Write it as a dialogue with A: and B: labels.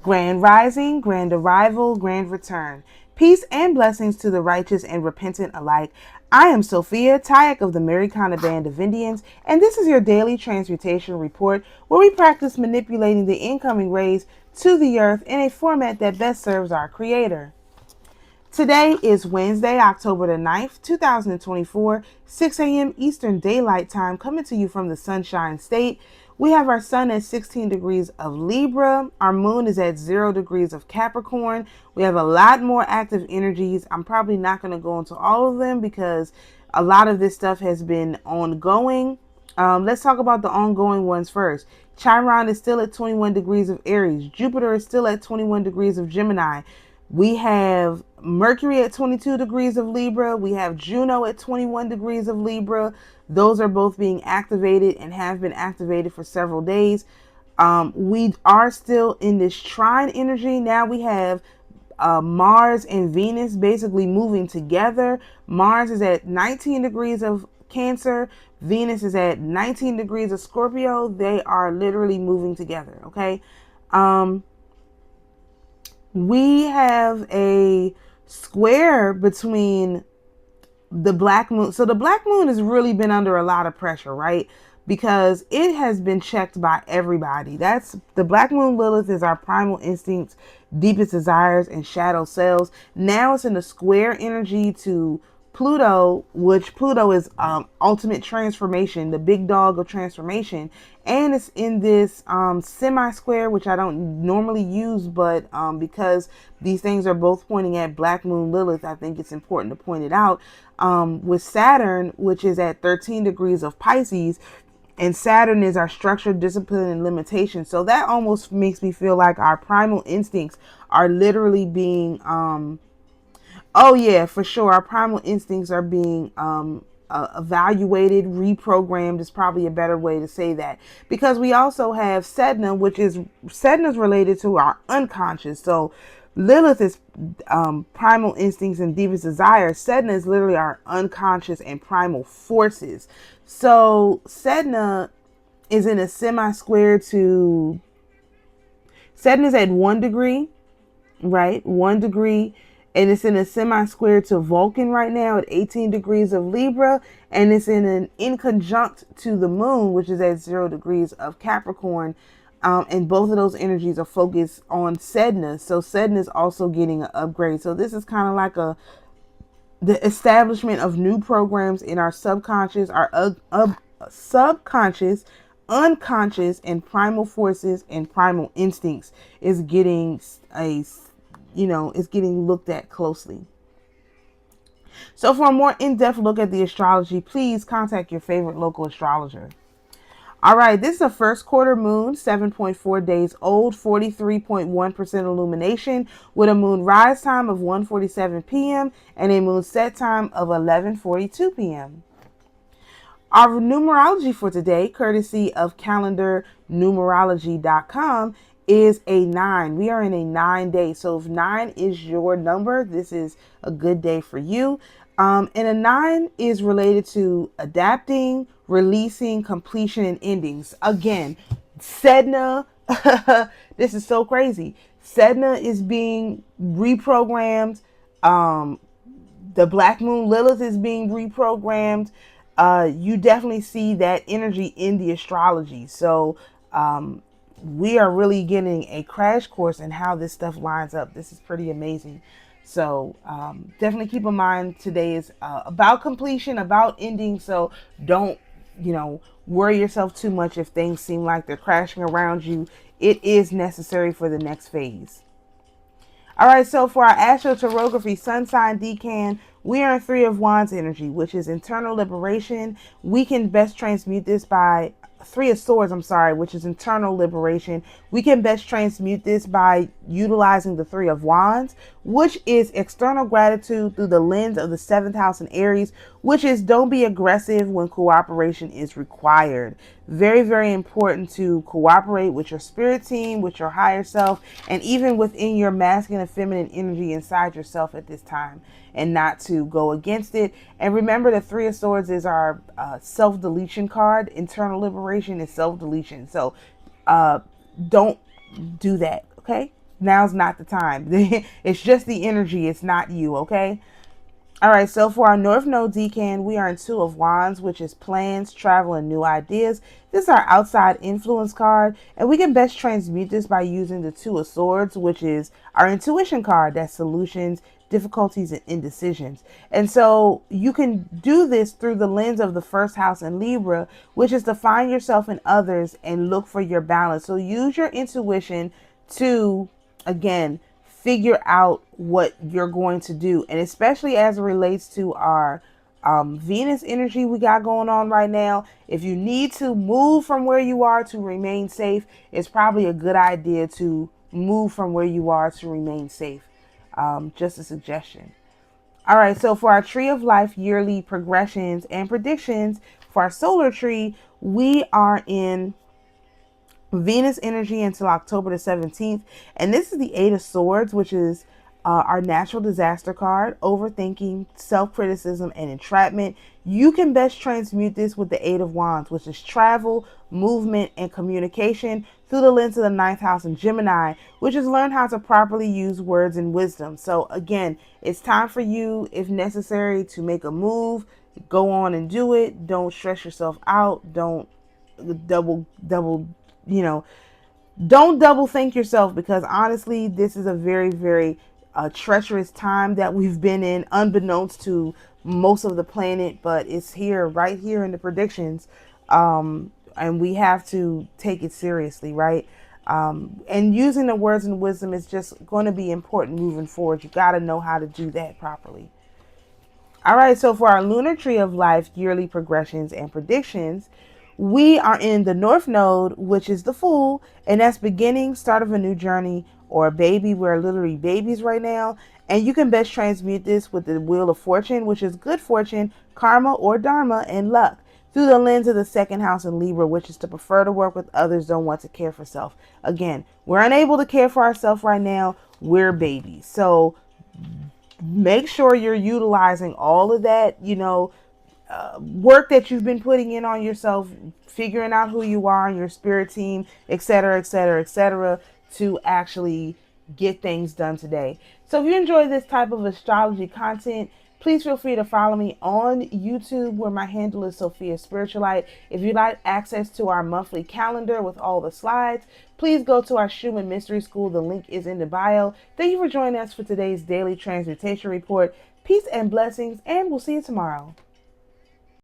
A: Grand rising, grand arrival, grand return. Peace and blessings to the righteous and repentant alike. I am Sophia, Tayac of the AmaruKhan Band of Indians, and this is your daily transmutation report where we practice manipulating the incoming rays to the earth in a format that best serves our Creator. Today is Wednesday, October the 9th, 2024, 6 a.m. Eastern Daylight Time, coming to you from the Sunshine State. We have our sun at 16 degrees of Libra. Our moon is at 0 degrees of Capricorn. We have a lot more active energies. I'm probably not going to go into all of them because a lot of this stuff has been ongoing. Let's talk about the ongoing ones first. Chiron is still at 21 degrees of Aries. Jupiter is still at 21 degrees of Gemini. We have Mercury at 22 degrees of Libra. We have Juno at 21 degrees of Libra. Those are both being activated and have been activated for several days. We are still in this trine energy. Now we have Mars and Venus basically moving together. Mars is at 19 degrees of Cancer. Venus is at 19 degrees of Scorpio. They are literally moving together, okay? We have a square between the black moon. So the black moon has really been under a lot of pressure, right? Because it has been checked by everybody. That's the black moon Lilith is our primal instincts, deepest desires, and shadow selves. Now it's in a square energy to Pluto, which Pluto is ultimate transformation, the big dog of transformation. And it's in this semi-square, which I don't normally use, but because these things are both pointing at Black Moon Lilith, I think it's important to point it out. With Saturn, which is at 13 degrees of Pisces, and Saturn is our structure, discipline, and limitation. So that almost makes me feel like our primal instincts are literally being... oh yeah, for sure. Our primal instincts are being evaluated, reprogrammed is probably a better way to say that. Because we also have Sedna, which is related to our unconscious. So Lilith is primal instincts and deepest desire. Sedna is literally our unconscious and primal forces. So Sedna is in a semi-square to... Sedna is at 1 degree, right? 1 degree. And it's in a semi-square to Vulcan right now at 18 degrees of Libra. And it's in conjunct to the moon, which is at 0 degrees of Capricorn. And both of those energies are focused on Sedna. So Sedna is also getting an upgrade. So this is kind of like the establishment of new programs in our subconscious, our subconscious, unconscious, and primal forces and primal instincts is getting is getting looked at closely. So for a more in-depth look at the astrology, please contact your favorite local astrologer. All right, this is a first quarter moon, 7.4 days old, 43.1% illumination, with a moon rise time of 1:47 p.m. and a moon set time of 11:42 p.m. Our numerology for today, courtesy of calendarnumerology.com, is a 9. We are in a 9 day. So if 9 is your number, this is a good day for you. And a 9 is related to adapting, releasing, completion, and endings. Again, Sedna, this is so crazy. Sedna is being reprogrammed. The Black Moon Lilith is being reprogrammed. You definitely see that energy in the astrology. So, we are really getting a crash course in how this stuff lines up. This is pretty amazing. So definitely keep in mind today is about completion, about ending. So don't, worry yourself too much if things seem like they're crashing around you. It is necessary for the next phase. All right, so for our astrotarography sun sign decan, we are in 3 of Wands energy, which is internal liberation. We can best transmute this by 3 of Swords, which is internal liberation. We can best transmute this by utilizing the 3 of Wands, which is external gratitude through the lens of the 7th house in Aries, which is don't be aggressive when cooperation is required. Very, very important to cooperate with your spirit team, with your higher self, and even within your masculine and feminine energy inside yourself at this time, and not to go against it. And remember, the 3 of Swords is our self-deletion card. Internal liberation is self-deletion. So don't do that, okay? now's not the time. It's just the energy. It's not you, okay? All right, so for our North Node decan, we are in Two of Wands, which is plans, travel, and new ideas. This is our outside influence card, and we can best transmute this by using the Two of Swords, which is our intuition card. That's solutions, difficulties, and indecisions. And so you can do this through the lens of the first house in Libra, which is to find yourself in others and look for your balance. So use your intuition to, again, figure out what you're going to do. And especially as it relates to our Venus energy we got going on right now, if you need to move from where you are to remain safe, it's probably a good idea to move from where you are to remain safe. Just a suggestion. All right, so for our Tree of Life yearly progressions and predictions for our solar tree, we are in Venus energy until October the 17th. And this is the Eight of Swords, which is our natural disaster card, overthinking, self-criticism, and entrapment. You can best transmute this with the Eight of Wands, which is travel, movement, and communication through the lens of the ninth house in Gemini, which is learn how to properly use words and wisdom. So again, it's time for you, if necessary, to make a move. Go on and do it. Don't stress yourself out. Don't double don't double think yourself, because honestly, this is a very, very treacherous time that we've been in, unbeknownst to most of the planet, but it's here, right here in the predictions. And we have to take it seriously, right? And using the words and wisdom is just going to be important moving forward. You got to know how to do that properly. All right, so for our lunar tree of life yearly progressions and predictions, we are in the North Node, which is the Fool, and that's beginning, start of a new journey, or a baby. We're literally babies right now. And you can best transmute this with the Wheel of Fortune, which is good fortune, karma or dharma, and luck, through the lens of the second house in Libra, which is to prefer to work with others, don't want to care for self. Again, we're unable to care for ourselves right now. We're babies. So make sure you're utilizing all of that, work that you've been putting in on yourself, figuring out who you are and your spirit team, etc., etc., etc., to actually get things done today. So if you enjoy this type of astrology content, please feel free to follow me on YouTube, where my handle is Sophia Spiritualite. If you'd like access to our monthly calendar with all the slides, please go to our Schumann Mystery School. The link is in the bio. Thank you for joining us for today's daily transmutation report. Peace and blessings, and we'll see you tomorrow.